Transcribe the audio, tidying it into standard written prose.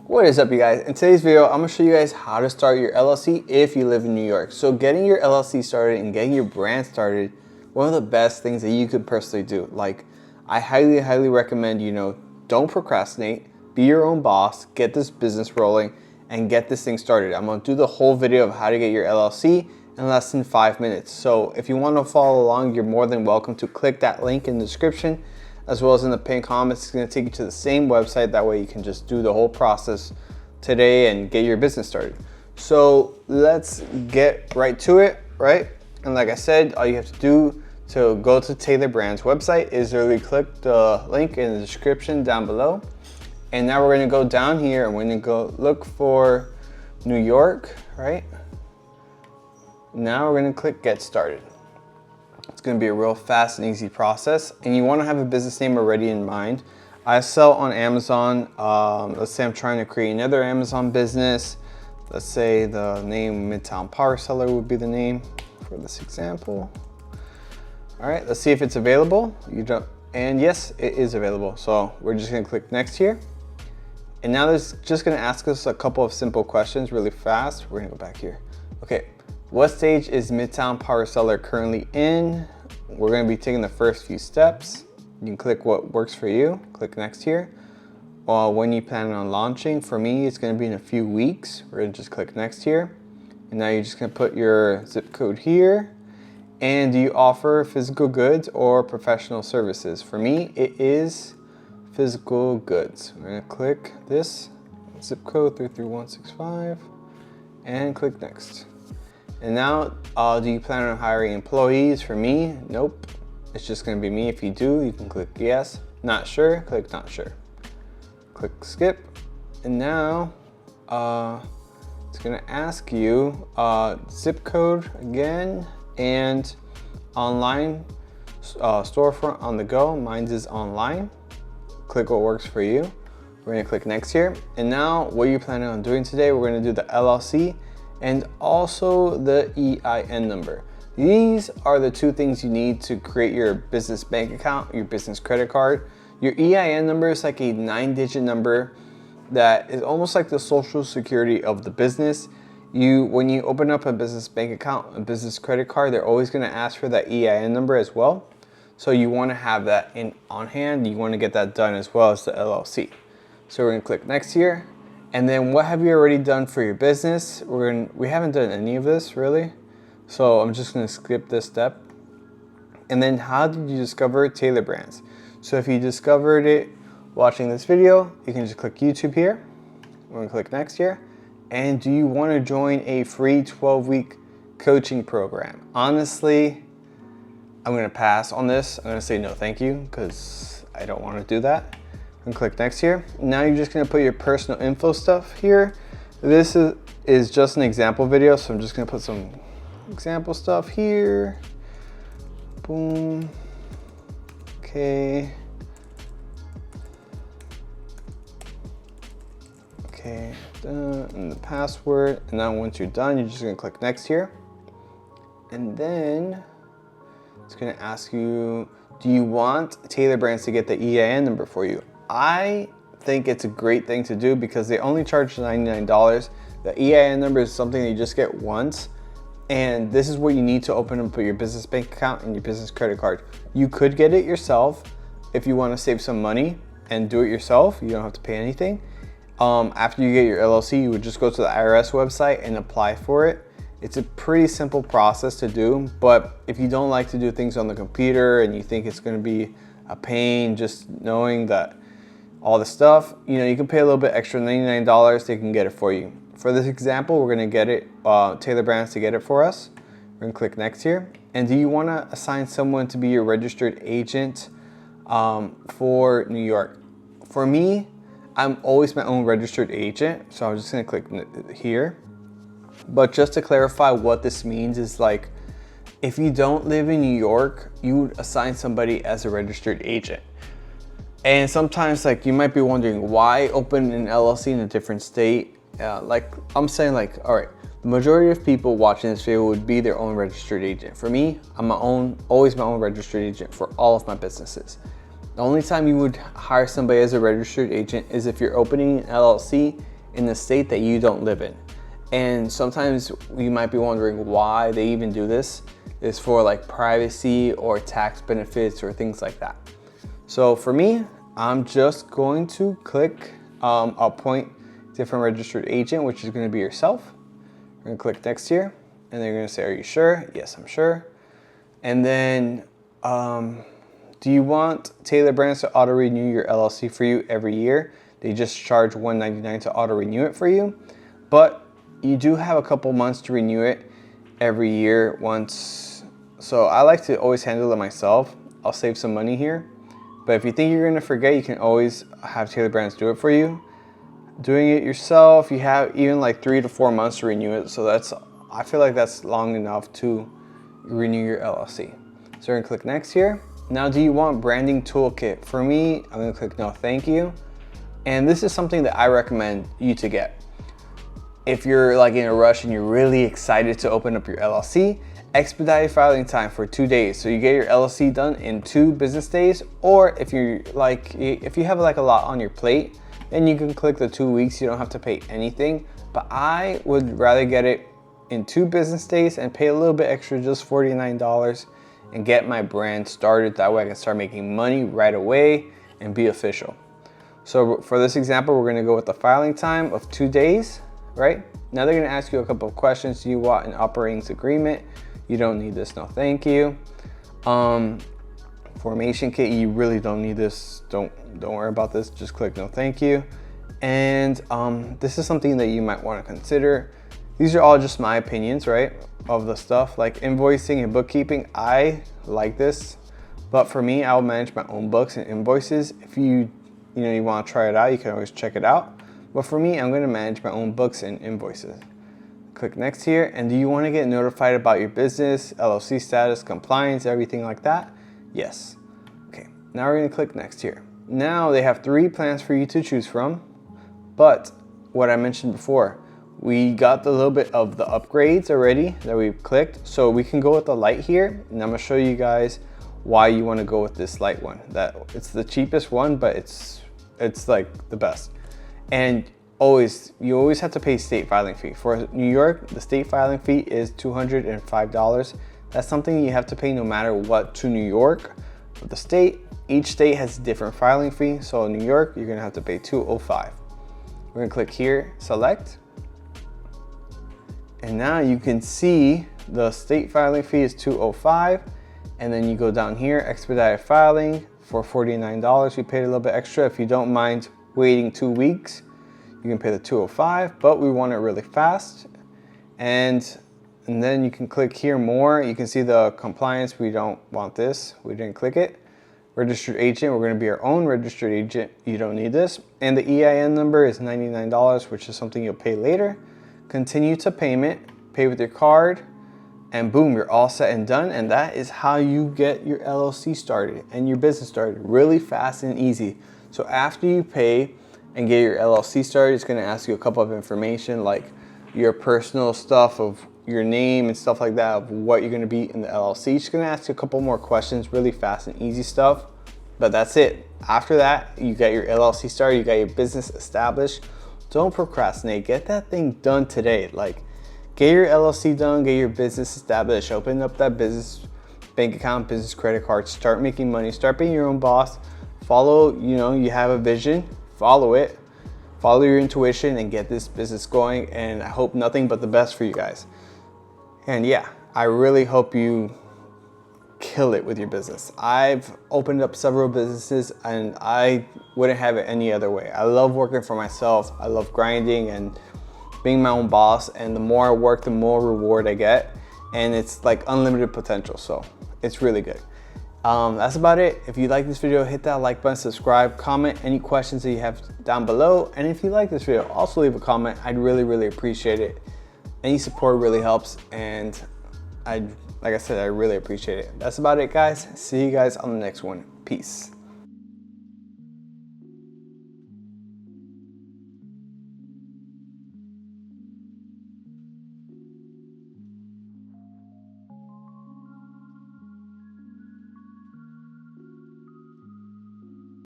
What is up, you guys? In today's video, I'm gonna show you guys how to start your LLC if you live in New York. So getting your LLC started and getting your brand started, one of the best things that you could personally do. Like, I highly recommend, don't procrastinate, be your own boss, get this business rolling, and get this thing started. I'm gonna do the whole video of how to get your LLC in less than 5 minutes. So if you wanna follow along, you're more than welcome to click that link in the description, as well as in the pinned comments. It's gonna take you to the same website. That way you can just do the whole process today and get your business started. So let's get right to it, right? And like I said, all you have to do to go to Taylor Brand's website is literally click the link in the description down below. And now we're gonna go down here and we're gonna go look for New York, right? Now we're gonna click Get Started. It's gonna be a real fast and easy process, and you wanna have a business name already in mind. I sell on Amazon. Let's say I'm trying to create another Amazon business. Let's say the name Midtown Power Seller would be the name for this example. All right, let's see if it's available. And yes, it is available. So we're just gonna click next here. And now it's just gonna ask us a couple of simple questions really fast. We're gonna go back here. Okay. What stage is Midtown Power Seller currently in? We're gonna be taking the first few steps. You can click what works for you, click next here. When you plan on launching, for me, it's gonna be in a few weeks. We're gonna just click next here. And now you're just gonna put your zip code here. And do you offer physical goods or professional services? For me, it is physical goods. We're gonna click this, zip code 33165, and click next. And now, do you plan on hiring employees? For me, nope. It's just gonna be me. If you do, you can click yes. Not sure, click not sure. Click skip. And now, it's gonna ask you zip code again and online storefront on the go. Mine is online. Click what works for you. We're gonna click next here. And now, what are you planning on doing today? We're gonna do the LLC and also the EIN number. These are the two things you need to create your business bank account, your business credit card. Your EIN number is like a 9-digit number that is almost like the social security of the business. When you open up a business bank account, a business credit card, they're always gonna ask for that EIN number as well. So you wanna have that on hand. You wanna get that done as well as the LLC. So we're gonna click next here. And then what have you already done for your business? We haven't done any of this really. So I'm just gonna skip this step. And then how did you discover Taylor Brands? So if you discovered it watching this video, you can just click YouTube here. We're gonna click next here. And do you wanna join a free 12-week coaching program? Honestly, I'm gonna pass on this. I'm gonna say no thank you, because I don't wanna do that. And click next here. Now you're just gonna put your personal info stuff here. This is just an example video, so I'm just gonna put some example stuff here. Boom. Okay. Okay, done. And the password. And now once you're done, you're just gonna click next here. And then it's gonna ask you, do you want Taylor Brands to get the EIN number for you? I think it's a great thing to do because they only charge $99. The EIN number is something that you just get once, and this is what you need to open up your business bank account and your business credit card. You could get it yourself if you want to save some money and do it yourself. You don't have to pay anything. After you get your LLC, you would just go to the IRS website and apply for it. It's a pretty simple process to do, but if you don't like to do things on the computer and you think it's going to be a pain just knowing that all the stuff, you can pay a little bit extra, $99, they can get it for you. For this example, we're gonna get it, Taylor Brands to get it for us. We're gonna click next here. And do you wanna assign someone to be your registered agent for New York? For me, I'm always my own registered agent, so I'm just gonna click here. But just to clarify what this means is like, if you don't live in New York, you would assign somebody as a registered agent. And sometimes you might be wondering why open an LLC in a different state. Like I'm saying, all right, the majority of people watching this video would be their own registered agent. For me, I'm always my own registered agent for all of my businesses. The only time you would hire somebody as a registered agent is if you're opening an LLC in the state that you don't live in. And sometimes you might be wondering why they even do this. It's for like privacy or tax benefits or things like that. So for me, I'm just going to click appoint different registered agent, which is going to be yourself. We're going to click next here, and they're going to say, are you sure? Yes, I'm sure. And then do you want Taylor Brands to auto renew your LLC for you every year? They just charge $1.99 to auto renew it for you, but you do have a couple months to renew it every year once. So I like to always handle it myself. I'll save some money here. But if you think you're gonna forget, you can always have Taylor Brands do it for you. Doing it yourself, you have even like 3 to 4 months to renew it. So I feel like that's long enough to renew your LLC. So we're gonna click next here. Now, do you want branding toolkit? For me, I'm gonna click no, thank you. And this is something that I recommend you to get. If you're like in a rush and you're really excited to open up your LLC, expedited filing time for 2 days. So you get your LLC done in 2 business days, or if you have like a lot on your plate, then you can click the 2 weeks. You don't have to pay anything, but I would rather get it in 2 business days and pay a little bit extra, just $49, and get my brand started. That way I can start making money right away and be official. So for this example, we're gonna go with the filing time of 2 days, right? Now they're gonna ask you a couple of questions. Do you want an operating agreement? You don't need this, no thank you. Formation kit, you really don't need this. Don't worry about this, just click no thank you. And this is something that you might wanna consider. These are all just my opinions, right? Of the stuff like invoicing and bookkeeping. I like this, but for me, I'll manage my own books and invoices. If you want to try it out, you can always check it out. But for me, I'm going to manage my own books and invoices. Click next here. And do you want to get notified about your business, LLC status, compliance, everything like that? Yes. Okay, now we're going to click next here. Now they have 3 plans for you to choose from, but what I mentioned before, we got a little bit of the upgrades already that we've clicked. So we can go with the light here, and I'm gonna show you guys why you wanna go with this light one. That it's the cheapest one, but it's like the best. And you always have to pay state filing fee. For New York, the state filing fee is $205. That's something you have to pay no matter what to New York. With the state, each state has a different filing fee. So in New York, you're gonna have to pay $205. We're gonna click here, select. And now you can see the state filing fee is $205. And then you go down here, expedited filing for $49. You paid a little bit extra. If you don't mind waiting 2 weeks, you can pay the $205, but we want it really fast. And then you can click here more. You can see the compliance. We don't want this. We didn't click it. Registered agent, we're gonna be our own registered agent. You don't need this. And the EIN number is $99, which is something you'll pay later. Continue to payment, pay with your card, and boom, you're all set and done. And that is how you get your LLC started and your business started really fast and easy. So after you pay and get your LLC started, it's gonna ask you a couple of information like your personal stuff of your name and stuff like that, of what you're gonna be in the LLC. It's gonna ask you a couple more questions, really fast and easy stuff, but that's it. After that, you get your LLC started, you got your business established. Don't procrastinate, get that thing done today. Like, get your LLC done, get your business established, open up that business bank account, business credit card, start making money, start being your own boss. Follow, you have a vision, follow it, follow your intuition and get this business going. And I hope nothing but the best for you guys. And yeah, I really hope you kill it with your business. I've opened up several businesses and I wouldn't have it any other way. I love working for myself. I love grinding and being my own boss. And the more I work, the more reward I get. And it's like unlimited potential. So it's really good. That's about it. If you like this video, hit that like button, subscribe, comment any questions that you have down below. And if you like this video, also leave a comment. I'd really, really appreciate it. Any support really helps. And like I said, I really appreciate it. That's about it, guys. See you guys on the next one. Peace.